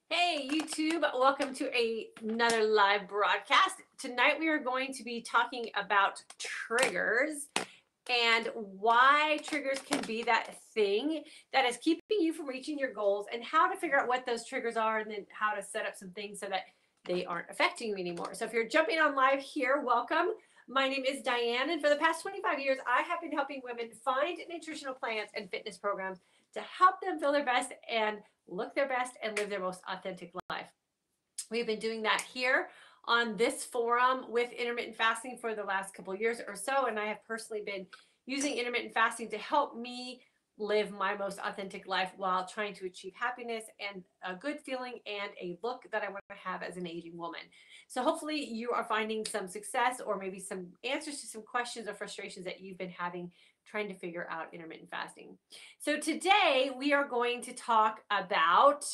Hey YouTube, welcome to another live broadcast. Tonight we are going to be talking about triggers and why triggers can be that thing that is keeping you from reaching your goals, and how to figure out what those triggers are, and then how to set up some things so that they aren't affecting you anymore. So if you're jumping on live here, welcome. My name is Diane, and for the past 25 years, I have been helping women find nutritional plans and fitness programs to help them feel their best and look their best and live their most authentic life. We've been doing that here on this forum with intermittent fasting for the last couple of years or so, and I have personally been using intermittent fasting to help me live my most authentic life while trying to achieve happiness and a good feeling and a look that I want to have as an aging woman. So hopefully you are finding some success, or maybe some answers to some questions or frustrations that you've been having trying to figure out intermittent fasting. So today we are going to talk about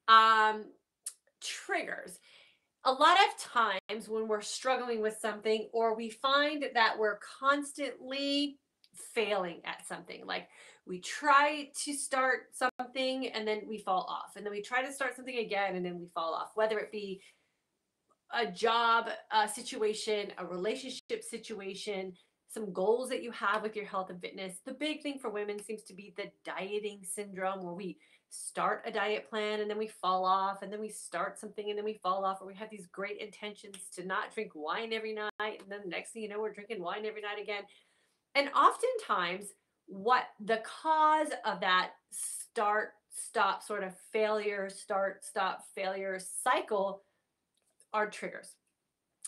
um, triggers. A lot of times when we're struggling with something, or we find that we're constantly failing at something, like we try to start something and then we fall off, and then we try to start something again and then we fall off, whether it be a job situation, a relationship situation, some goals that you have with your health and fitness. The big thing for women seems to be the dieting syndrome, where we start a diet plan and then we fall off, and then we start something and then we fall off, or we have these great intentions to not drink wine every night, and then the next thing you know, we're drinking wine every night again. And oftentimes, what the cause of that start, stop sort of failure, start, stop, failure cycle are triggers.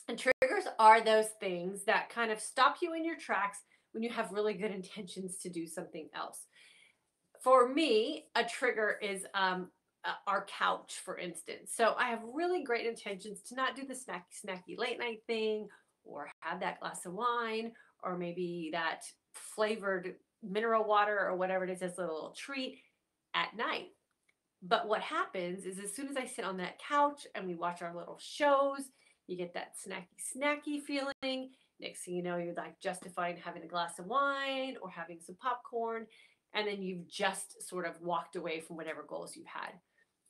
And triggers are those things that kind of stop you in your tracks when you have really good intentions to do something else. For me, a trigger is our couch, for instance. So I have really great intentions to not do the snacky late night thing, or have that glass of wine, or maybe that flavored mineral water, or whatever it is, as a little treat at night. But what happens is, as soon as I sit on that couch and we watch our little shows, you get that snacky feeling. Next thing you know, you're like justifying having a glass of wine or having some popcorn, and then you've just sort of walked away from whatever goals you had.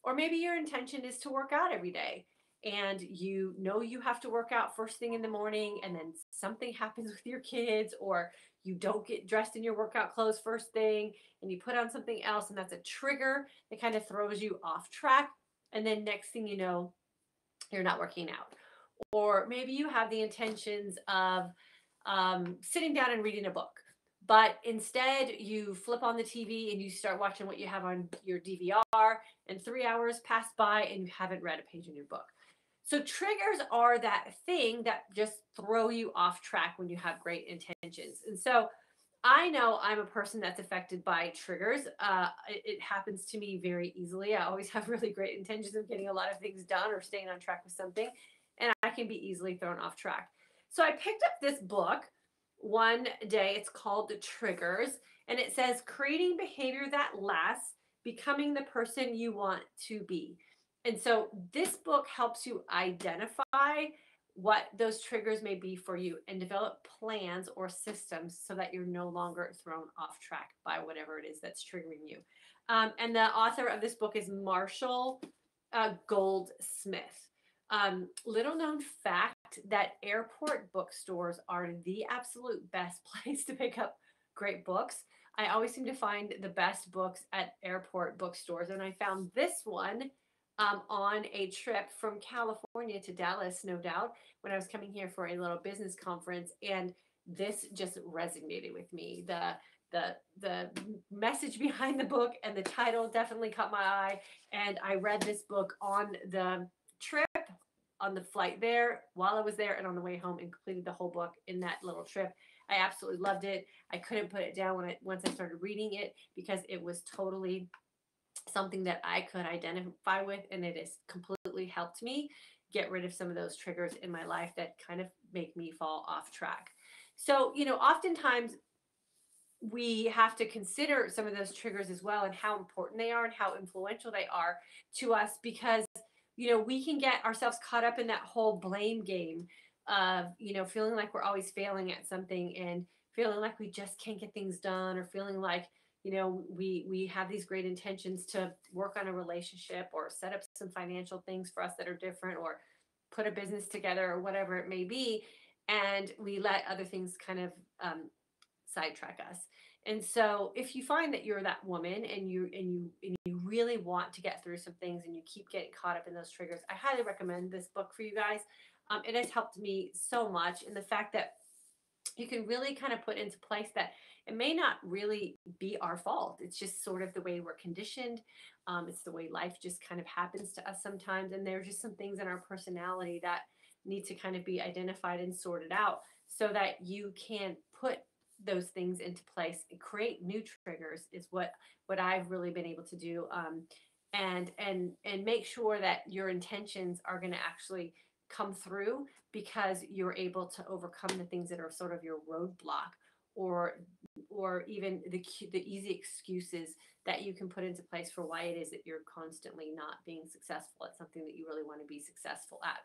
Or maybe your intention is to work out every day, and you know you have to work out first thing in the morning, and then something happens with your kids, or you don't get dressed in your workout clothes first thing and you put on something else, and that's a trigger that kind of throws you off track. And then next thing you know, you're not working out. Or maybe you have the intentions of sitting down and reading a book, but instead you flip on the TV and you start watching what you have on your DVR, and 3 hours pass by and you haven't read a page in your book. So triggers are that thing that just throw you off track when you have great intentions. And so I know I'm a person that's affected by triggers. It happens to me very easily. I always have really great intentions of getting a lot of things done or staying on track with something, and I can be easily thrown off track. So I picked up this book one day. It's called The Triggers, and it says creating behavior that lasts, becoming the person you want to be. And so this book helps you identify what those triggers may be for you and develop plans or systems so that you're no longer thrown off track by whatever it is that's triggering you. And the author of this book is Marshall Goldsmith. Little known fact that airport bookstores are the absolute best place to pick up great books. I always seem to find the best books at airport bookstores, and I found this one on a trip from California to Dallas, no doubt, when I was coming here for a little business conference, and this just resonated with me. The message behind the book and the title definitely caught my eye, and I read this book on the trip, on the flight there, while I was there, and on the way home, and completed the whole book in that little trip. I absolutely loved it. I couldn't put it down once I started reading it, because it was totally something that I could identify with, and it has completely helped me get rid of some of those triggers in my life that kind of make me fall off track. So, oftentimes we have to consider some of those triggers as well, and how important they are and how influential they are to us, because we can get ourselves caught up in that whole blame game of feeling like we're always failing at something, and feeling like we just can't get things done, or feeling like we have these great intentions to work on a relationship or set up some financial things for us that are different, or put a business together, or whatever it may be, and we let other things kind of sidetrack us. And so if you find that you're that woman, and you really want to get through some things, and you keep getting caught up in those triggers, I highly recommend this book for you guys. It has helped me so much in the fact that you can really kind of put into place that it may not really be our fault. It's just sort of the way we're conditioned. It's the way life just kind of happens to us sometimes. And there are just some things in our personality that need to kind of be identified and sorted out, so that you can put those things into place and create new triggers, is what I've really been able to do. And make sure that your intentions are going to actually come through, because you're able to overcome the things that are sort of your roadblock, or even the easy excuses that you can put into place for why it is that you're constantly not being successful at something that you really want to be successful at.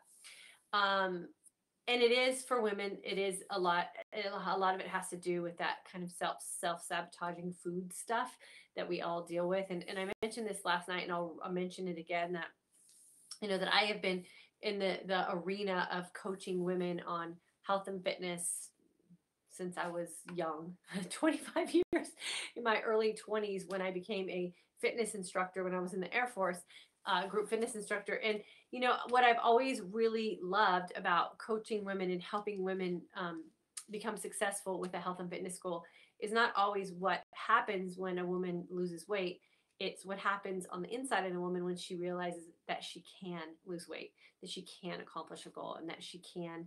And it is for women, it is a lot of it has to do with that kind of self-sabotaging food stuff that we all deal with. And I mentioned this last night, and I'll mention it again, that that I have been in the arena of coaching women on health and fitness since I was young, 25 years, in my early 20s, when I became a fitness instructor when I was in the Air Force, group fitness instructor. And what I've always really loved about coaching women and helping women become successful with a health and fitness goal is not always what happens when a woman loses weight. It's what happens on the inside of the woman when she realizes that she can lose weight, that she can accomplish a goal, and that she can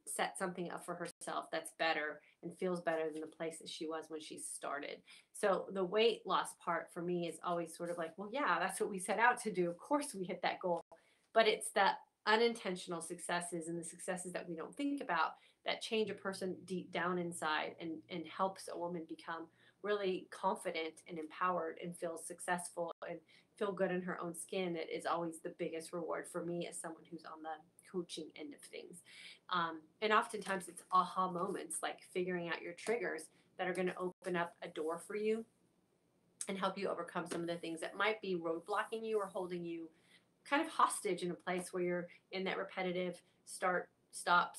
set something up for herself that's better and feels better than the place that she was when she started. So the weight loss part for me is always sort of like, well, yeah, that's what we set out to do. Of course we hit that goal. But it's the unintentional successes and the successes that we don't think about that change a person deep down inside, and helps a woman become really confident and empowered and feel successful and feel good in her own skin. It is always the biggest reward for me as someone who's on the coaching end of things. And oftentimes it's aha moments, like figuring out your triggers that are going to open up a door for you and help you overcome some of the things that might be roadblocking you or holding you kind of hostage in a place where you're in that repetitive start, stop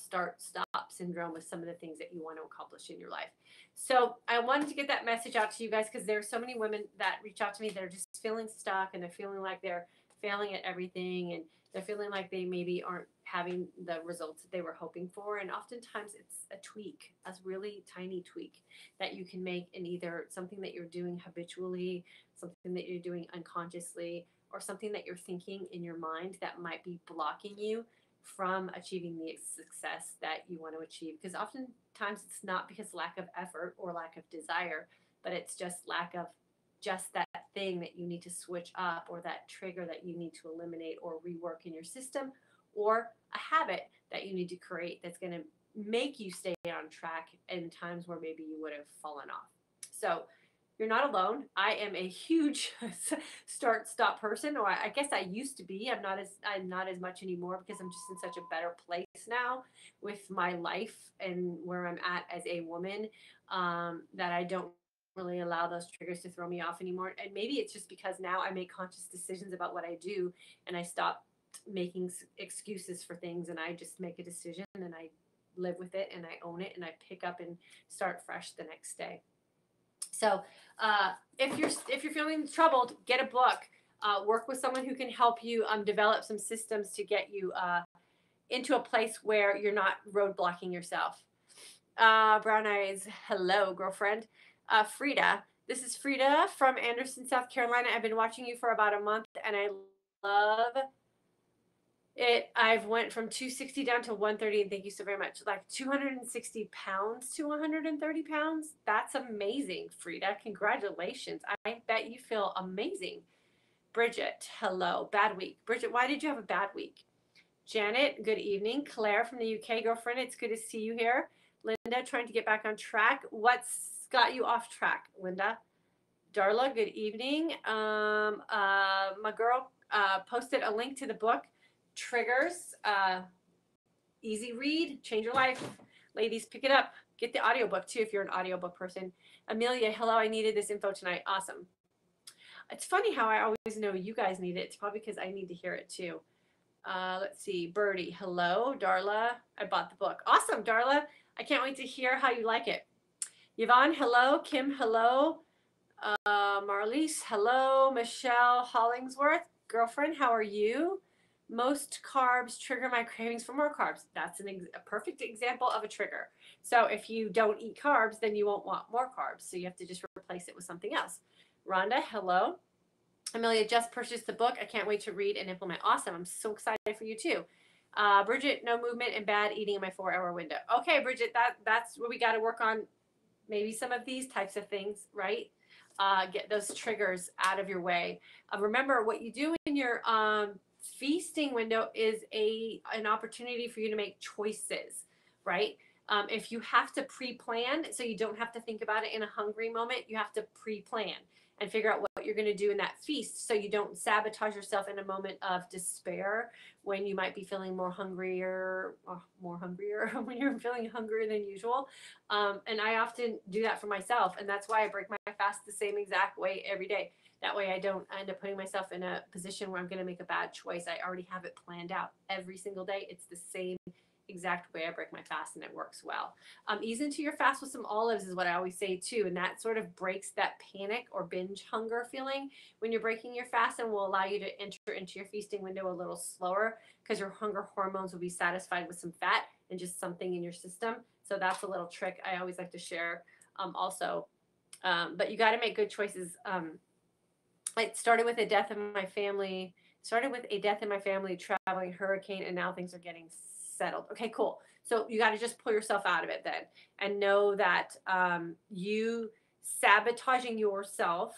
syndrome with some of the things that you want to accomplish in your life. So I wanted to get that message out to you guys, because there are so many women that reach out to me that are just feeling stuck, and they're feeling like they're failing at everything, and they're feeling like they maybe aren't having the results that they were hoping for. And oftentimes it's a tweak, a really tiny tweak that you can make in either something that you're doing habitually, something that you're doing unconsciously, or something that you're thinking in your mind that might be blocking you from achieving the success that you want to achieve. Because oftentimes it's not because lack of effort or lack of desire, but it's just lack of just that thing that you need to switch up, or that trigger that you need to eliminate or rework in your system, or a habit that you need to create that's going to make you stay on track in times where maybe you would have fallen off. So you're not alone. I am a huge start-stop person, or I guess I used to be. I'm not as much anymore, because I'm just in such a better place now with my life and where I'm at as a woman, that I don't really allow those triggers to throw me off anymore. And maybe it's just because now I make conscious decisions about what I do, and I stop making excuses for things, and I just make a decision, and I live with it, and I own it, and I pick up and start fresh the next day. So if you're feeling troubled, get a book. Work with someone who can help you develop some systems to get you into a place where you're not roadblocking yourself. Brown eyes, hello, girlfriend. Frida, this is Frida from Anderson, South Carolina. I've been watching you for about a month, and I love it. I've went from 260 down to 130, and thank you so very much. Like 260 pounds to 130 pounds. That's amazing, Frida. Congratulations. I bet you feel amazing. Bridget, hello. Bad week. Bridget, why did you have a bad week? Janet, good evening. Claire from the UK, girlfriend, it's good to see you here. Linda, trying to get back on track. What's got you off track, Linda? Darla, good evening. My girl posted a link to the book, Triggers. Easy read, change your life. Ladies, pick it up. Get the audiobook too if you're an audiobook person. Amelia, hello, I needed this info tonight. Awesome. It's funny how I always know you guys need it. It's probably because I need to hear it too. Let's see. Birdie, hello. Darla, I bought the book. Awesome, Darla. I can't wait to hear how you like it. Yvonne, hello. Kim, hello. Marlies, hello. Michelle Hollingsworth, girlfriend, how are you? Most carbs trigger my cravings for more carbs. That's a perfect example of a trigger. So if you don't eat carbs, then you won't want more carbs. So you have to just replace it with something else. Rhonda, hello. Amelia just purchased the book. I can't wait to read and implement. Awesome. I'm so excited for you too. Bridget, no movement and bad eating in my 4-hour window. Okay, Bridget, that's what we got to work on. Maybe some of these types of things, right? Get those triggers out of your way. Remember, what you do in your feasting window is an opportunity for you to make choices, right? If you have to pre-plan, so you don't have to think about it in a hungry moment, you have to pre-plan and figure out what you're going to do in that feast so you don't sabotage yourself in a moment of despair when you might be feeling more hungrier when you're feeling hungrier than usual. And I often do that for myself, and that's why I break my fast the same exact way every day. That way I don't end up putting myself in a position where I'm going to make a bad choice. I already have it planned out every single day. It's the same exact way I break my fast, and it works well. Ease into your fast with some olives is what I always say too, and that sort of breaks that panic or binge hunger feeling when you're breaking your fast, and will allow you to enter into your feasting window a little slower because your hunger hormones will be satisfied with some fat and just something in your system. So that's a little trick I always like to share also. But you got to make good choices. It started with a death in my family. Traveling hurricane, and now things are getting settled. Okay, cool. So you got to just pull yourself out of it then, and know that you sabotaging yourself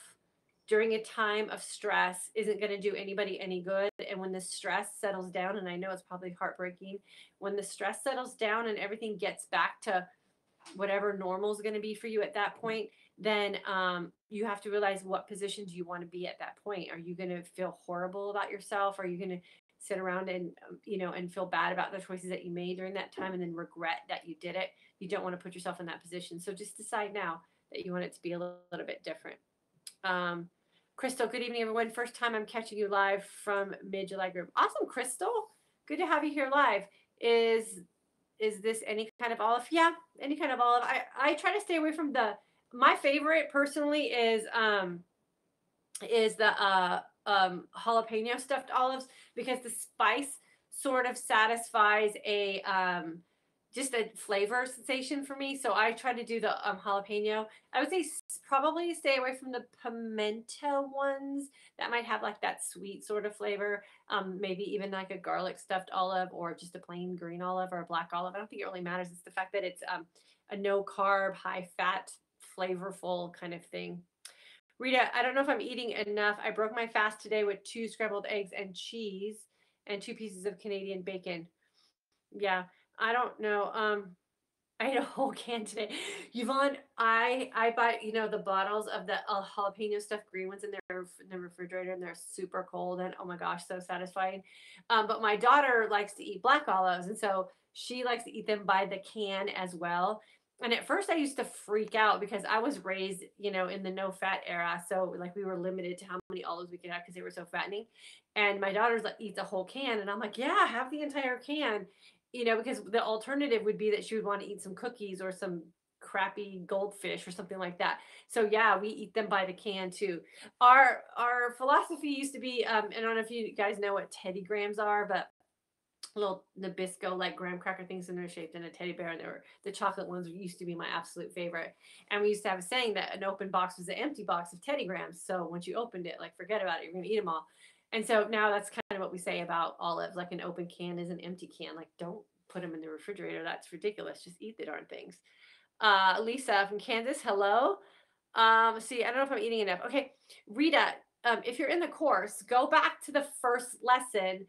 during a time of stress isn't going to do anybody any good. And when the stress settles down, and I know it's probably heartbreaking, when the stress settles down and everything gets back to whatever normal is going to be for you at that point, then you have to realize what position do you want to be at that point. Are you going to feel horrible about yourself? Are you going to sit around and and feel bad about the choices that you made during that time and then regret that you did it? You don't want to put yourself in that position. So just decide now that you want it to be a little bit different. Crystal, good evening, everyone. First time I'm catching you live from Mid-July group. Awesome, Crystal. Good to have you here live. Is this any kind of olive? Yeah, any kind of olive. I try to stay away from my favorite personally is the jalapeno stuffed olives, because the spice sort of satisfies just a flavor sensation for me. So I try to do the jalapeno. I would say probably stay away from the pimento ones that might have like that sweet sort of flavor. Maybe even like a garlic stuffed olive or just a plain green olive or a black olive. I don't think it really matters. It's the fact that it's a no carb, high fat, flavorful kind of thing. Rita, I don't know if I'm eating enough. I broke my fast today with 2 scrambled eggs and cheese and 2 pieces of Canadian bacon. Yeah, I don't know. I ate a whole can today. Yvonne, I buy, the bottles of the jalapeno stuffed green ones in the refrigerator, and they're super cold, and oh my gosh, so satisfying. But my daughter likes to eat black olives, and so she likes to eat them by the can as well. And at first I used to freak out because I was raised, in the no fat era. So like we were limited to how many olives we could have because they were so fattening. And my daughter's like eats a whole can, and I'm like, yeah, have the entire can. Because the alternative would be that she would want to eat some cookies or some crappy goldfish or something like that. So yeah, we eat them by the can too. Our philosophy used to be, I don't know if you guys know what Teddy Grahams are, but little Nabisco like graham cracker things, and they're shaped in a teddy bear, and the chocolate ones used to be my absolute favorite. And we used to have a saying that an open box was an empty box of Teddy Grahams. So once you opened it, like forget about it, you're gonna eat them all. And so now that's kind of what we say about olives. Like an open can is an empty can. Like don't put them in the refrigerator. That's ridiculous. Just eat the darn things. Lisa from Kansas, hello. See, I don't know if I'm eating enough. Okay, Rita, if you're in the course, go back to the first lesson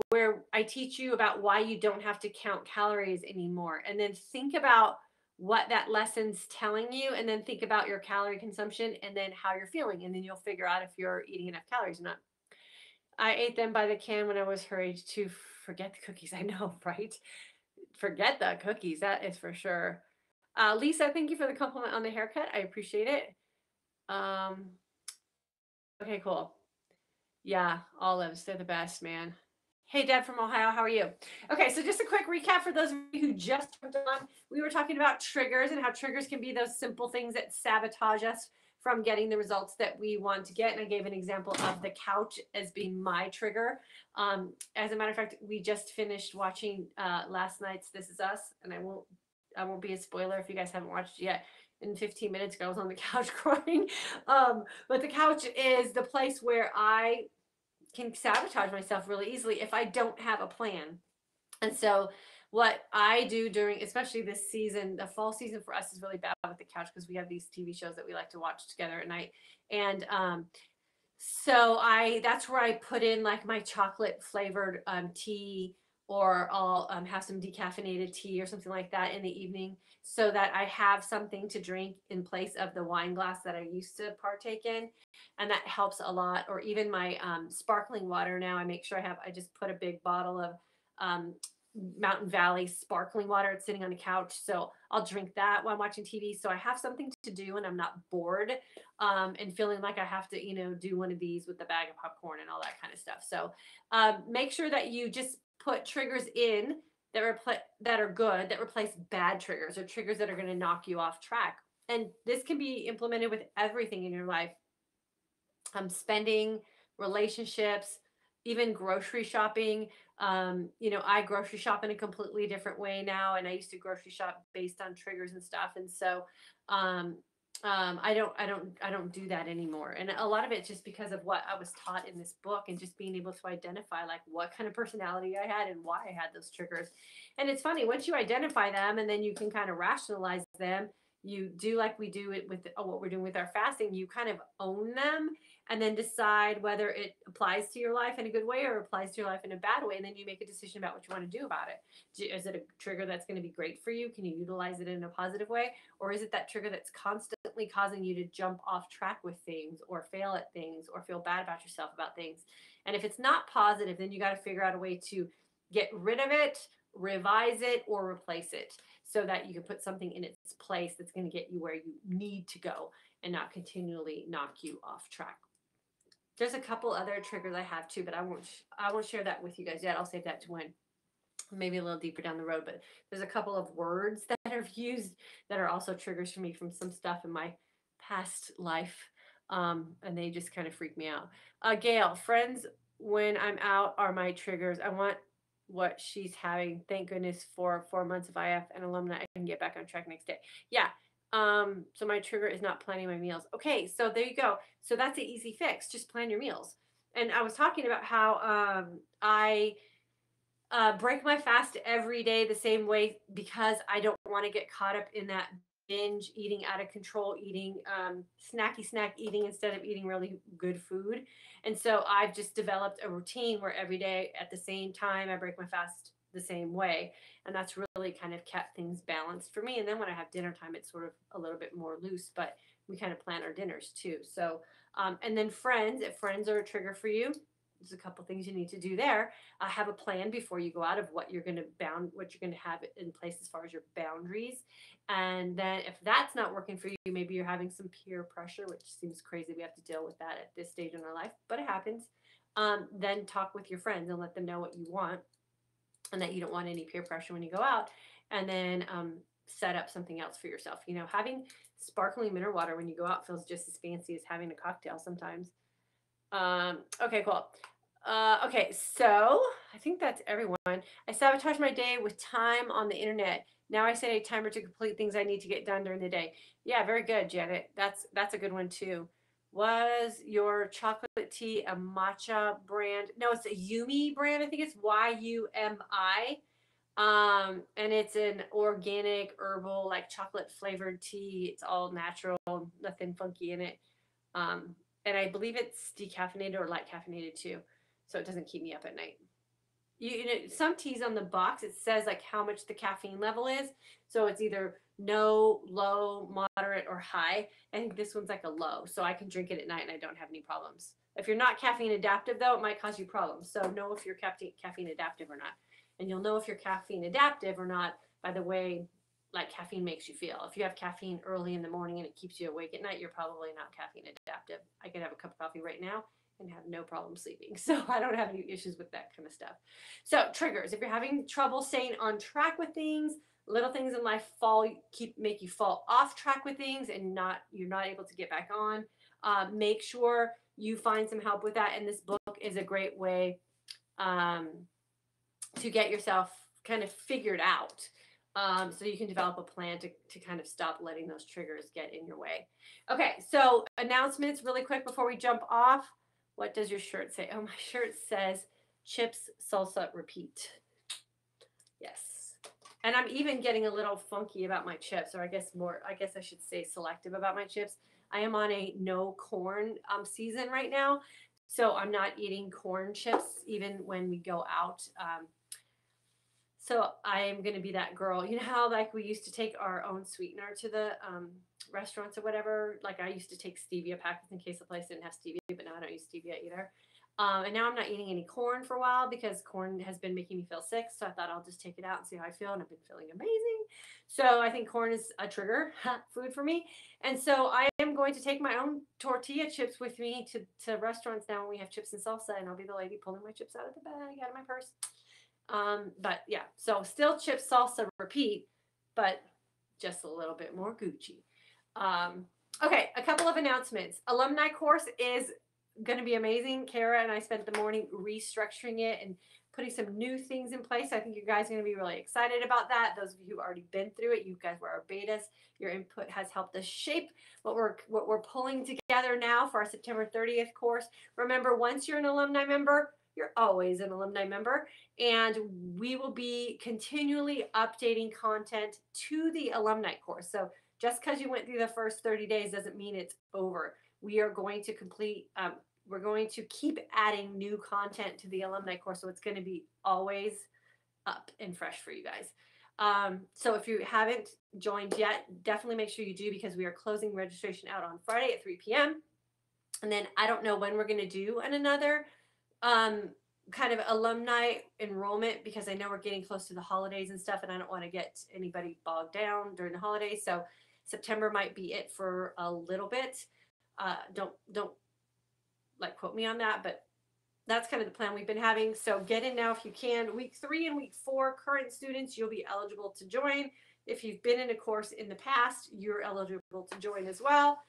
where I teach you about why you don't have to count calories anymore. And then think about what that lesson's telling you, and then think about your calorie consumption and then how you're feeling. And then you'll figure out if you're eating enough calories or not. I ate them by the can when I was her age too. Forget the cookies. I know, right? Forget the cookies. That is for sure. Lisa, thank you for the compliment on the haircut. I appreciate it. Um, okay, cool. Yeah, olives, they're the best, man. Hey, Deb from Ohio, how are you? Okay, so just a quick recap for those of you who just jumped on. We were talking about triggers and how triggers can be those simple things that sabotage us from getting the results that we want to get. And I gave an example of the couch as being my trigger. As a matter of fact, we just finished watching last night's This Is Us, and I won't be a spoiler if you guys haven't watched it yet. In 15 minutes ago, I was on the couch crying. But the couch is the place where I can sabotage myself really easily if I don't have a plan. And so what I do during, especially this season, the fall season for us is really bad with the couch because we have these TV shows that we like to watch together at night. And so that's where I put in like my chocolate flavored tea, or I'll have some decaffeinated tea or something like that in the evening so that I have something to drink in place of the wine glass that I used to partake in. And that helps a lot. Or even my sparkling water now, I make sure I just put a big bottle of um, Mountain Valley sparkling water. It's sitting on the couch. So I'll drink that while I'm watching TV. So I have something to do and I'm not bored and feeling like I have to, do one of these with the bag of popcorn and all that kind of stuff. So make sure that you just put triggers in that are good, that replace bad triggers or triggers that are going to knock you off track. And this can be implemented with everything in your life. Spending, relationships, even grocery shopping. I grocery shop in a completely different way now, and I used to grocery shop based on triggers and stuff. And so, I don't do that anymore. And a lot of it's just because of what I was taught in this book, and just being able to identify like what kind of personality I had and why I had those triggers. And it's funny, once you identify them and then you can kind of rationalize them, you do like we do it with what we're doing with our fasting. You kind of own them and then decide whether it applies to your life in a good way or applies to your life in a bad way. And then you make a decision about what you want to do about it. Is it a trigger that's going to be great for you? Can you utilize it in a positive way? Or is it that trigger that's constantly causing you to jump off track with things or fail at things or feel bad about yourself about things? And if it's not positive, then you got to figure out a way to get rid of it, revise it, or replace it so that you can put something in its place that's going to get you where you need to go and not continually knock you off track. There's a couple other triggers I have too, but I won't share that with you guys yet. I'll save that to when maybe a little deeper down the road. But there's a couple of words that I've used that are also triggers for me from some stuff in my past life, and they just kind of freak me out. Gail, friends when I'm out are my triggers. I want what she's having. Thank goodness for 4 months of IF and alumni. I can get back on track next day. Yeah. So my trigger is not planning my meals. Okay, so there you go. So that's an easy fix. Just plan your meals. And I was talking about how I break my fast every day the same way because I don't want to get caught up in that binge eating, out of control eating, snacky snack eating instead of eating really good food. And so I've just developed a routine where every day at the same time I break my fast the same way. And that's really kind of kept things balanced for me. And then when I have dinner time, it's sort of a little bit more loose, but we kind of plan our dinners too. So, and then friends, if friends are a trigger for you, there's a couple things you need to do there. Have a plan before you go out of what you're going to have in place as far as your boundaries. And then if that's not working for you, maybe you're having some peer pressure, which seems crazy. We have to deal with that at this stage in our life, but it happens. Then talk with your friends and let them know what you want and that you don't want any peer pressure when you go out. And then set up something else for yourself. Having sparkling mineral water when you go out feels just as fancy as having a cocktail sometimes. Okay, cool. Okay, so I think that's everyone. I sabotage my day with time on the internet. Now I set a timer to complete things I need to get done during the day. Yeah, very good, Janet. That's a good one too. Was your chocolate tea a matcha brand? No, it's a Yumi brand. I think it's Yumi. And it's an organic herbal, like chocolate flavored tea. It's all natural, nothing funky in it. And I believe it's decaffeinated or light caffeinated too, so it doesn't keep me up at night. Some teas on the box, it says like how much the caffeine level is. So it's either no, low, moderate, or high. I think this one's like a low, so I can drink it at night and I don't have any problems. If you're not caffeine adaptive though, it might cause you problems. So know if you're caffeine adaptive or not. And you'll know if you're caffeine adaptive or not by the way like caffeine makes you feel. If you have caffeine early in the morning and it keeps you awake at night, you're probably not caffeine adaptive. I could have a cup of coffee right now and have no problem sleeping. So I don't have any issues with that kind of stuff. So triggers, if you're having trouble staying on track with things, little things in life make you fall off track with things and you're not able to get back on. Make sure you find some help with that. And this book is a great way to get yourself kind of figured out. So you can develop a plan to kind of stop letting those triggers get in your way. Okay, so announcements really quick before we jump off. What does your shirt say? Oh, my shirt says chips, salsa, repeat. Yes. And I'm even getting a little funky about my chips, or I guess I should say selective about my chips. I am on a no corn season right now. So I'm not eating corn chips even when we go out. So I am going to be that girl. You know how like we used to take our own sweetener to the restaurants or whatever? Like I used to take stevia packets in case the place didn't have stevia, but now I don't use stevia either. And now I'm not eating any corn for a while because corn has been making me feel sick. So I thought I'll just take it out and see how I feel. And I've been feeling amazing. So I think corn is a trigger food for me. And so I am going to take my own tortilla chips with me to restaurants now when we have chips and salsa. And I'll be the lady pulling my chips out of the bag, out of my purse. But yeah, so still chips, salsa, repeat, but just a little bit more Gucci. Okay, a couple of announcements. Alumni course is going to be amazing. Kara and I spent the morning restructuring it and putting some new things in place. I think you guys are going to be really excited about that. Those of you who've already been through it, you guys were our betas. Your input has helped us shape what we're pulling together now for our September 30th course. Remember, once you're an alumni member, you're always an alumni member, and we will be continually updating content to the alumni course. So just because you went through the first 30 days doesn't mean it's over. We are going to we're going to keep adding new content to the alumni course. So it's going to be always up and fresh for you guys. So if you haven't joined yet, definitely make sure you do because we are closing registration out on Friday at 3 p.m. And then I don't know when we're going to do another kind of alumni enrollment because I know we're getting close to the holidays and stuff and I don't want to get anybody bogged down during the holidays. So September might be it for a little bit. Don't like quote me on that, but that's kind of the plan we've been having. So get in now if you can. Week 3 and week 4 current students, you'll be eligible to join. If you've been in a course in the past, you're eligible to join as well.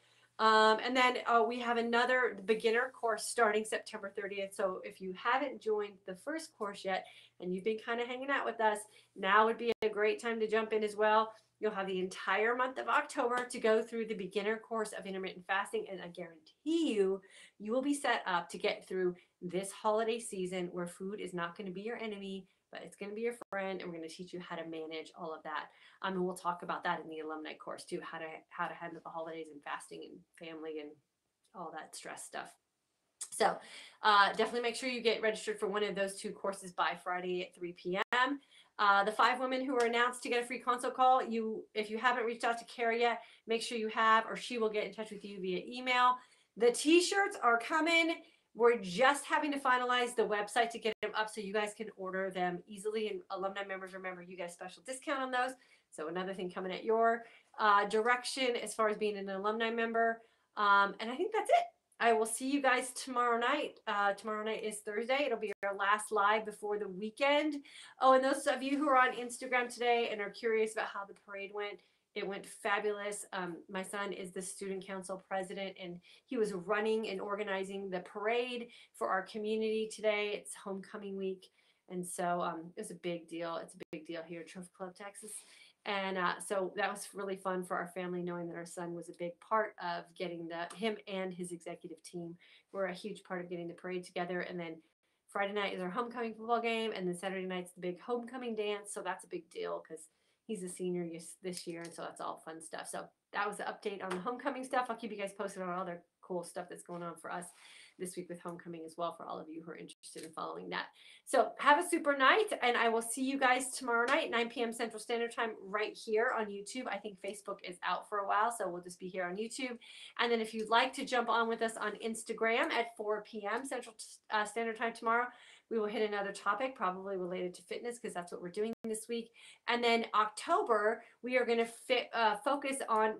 And then we have another beginner course starting September 30th. So if you haven't joined the first course yet and you've been kind of hanging out with us, now would be a great time to jump in as well. You'll have the entire month of October to go through the beginner course of intermittent fasting. And I guarantee you will be set up to get through this holiday season where food is not going to be your enemy, but it's going to be your friend. And we're going to teach you how to manage all of that. And we'll talk about that in the alumni course too, how to handle the holidays and fasting and family and all that stress stuff. So definitely make sure you get registered for one of those 2 courses by Friday at 3 p.m. The 5 women who were announced to get a free consult call, if you haven't reached out to Kara yet, make sure you have, or she will get in touch with you via email. The t-shirts are coming. We're just having to finalize the website to get them up so you guys can order them easily. And alumni members, remember, you get a special discount on those. So another thing coming at your direction as far as being an alumni member. And I think that's it. I will see you guys tomorrow night. Tomorrow night is Thursday. It'll be our last live before the weekend. Oh, and those of you who are on Instagram today and are curious about how the parade went, it went fabulous. My son is the student council president, and he was running and organizing the parade for our community today. It's homecoming week, and so it was a big deal. It's a big deal here at Trophy Club, Texas. And so that was really fun for our family, knowing that our son was a big part of getting him and his executive team were a huge part of getting the parade together. And then Friday night is our homecoming football game, and then Saturday night's the big homecoming dance. So that's a big deal because he's a senior this year, and so that's all fun stuff. So that was the update on the homecoming stuff. I'll keep you guys posted on all other cool stuff that's going on for us this week with homecoming as well, for all of you who are interested in following that. So have a super night, and I will see you guys tomorrow night, 9 p.m. Central Standard Time, right here on YouTube. I think Facebook is out for a while, so we'll just be here on YouTube. And then if you'd like to jump on with us on Instagram at 4 p.m. Central Standard Time tomorrow, we will hit another topic, probably related to fitness, because that's what we're doing this week. And then October, we are going to focus on